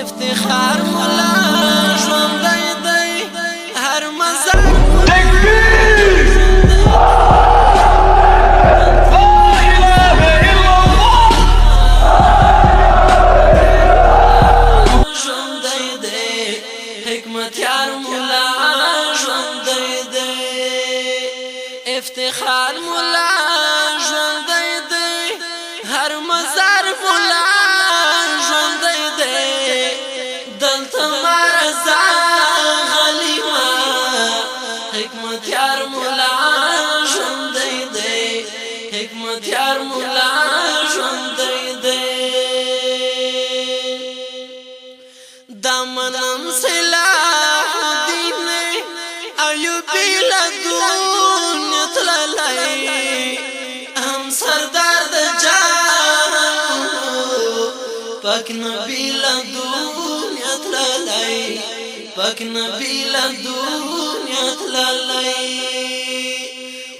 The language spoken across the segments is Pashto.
افتخار مولا ژوندی دی هر مزار حکمتیار مولا ژوندی دی افتخار مولا ژوندی دی هر مزار مولا ژوندی دی دلته مرزا غلیما حکمتیار مولا ژوندی دی حکمتیار مولا ژوندی دی دامنم صلاح الدین ایوبی لدنیا تللی هم سردار د جهان پاک نبی لدنیا تللی پاک نبی لدنیا تللی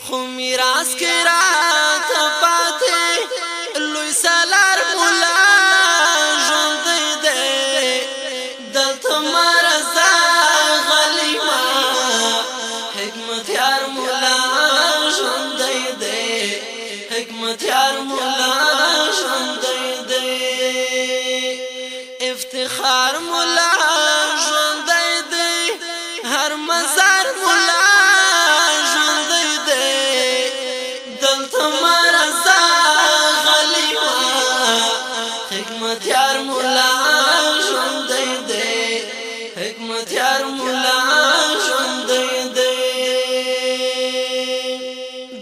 خو میراث کې راته پاتې لوی سالار مولا ژوندی دی دلته مرزا غلیما حکمتیار مولا ژوندی دی حکمتیار مولا ژوندی دی افتخار مولا ژوندی دی هر مزار مولا ژوندی دی دلته مرزا غلیما حکمتیار مولا ژوندی دی حکمتیار مولا ژوندی دی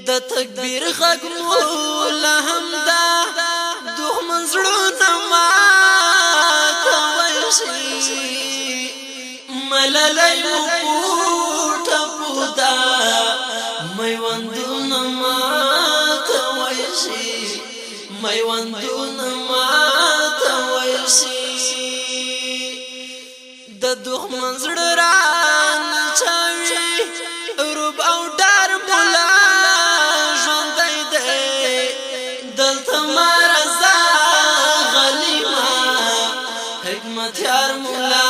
د تکبیر غږ مولا همدا دښمن زړونه ماتولی شي مللی مو پورته بودا میوندونه ماتولی شي میوندونه ماتولی شي د دښمن زړه رانچوي روب او ډار مولا ژوندی دی دلته مرزا غلیما حکمتیار مولا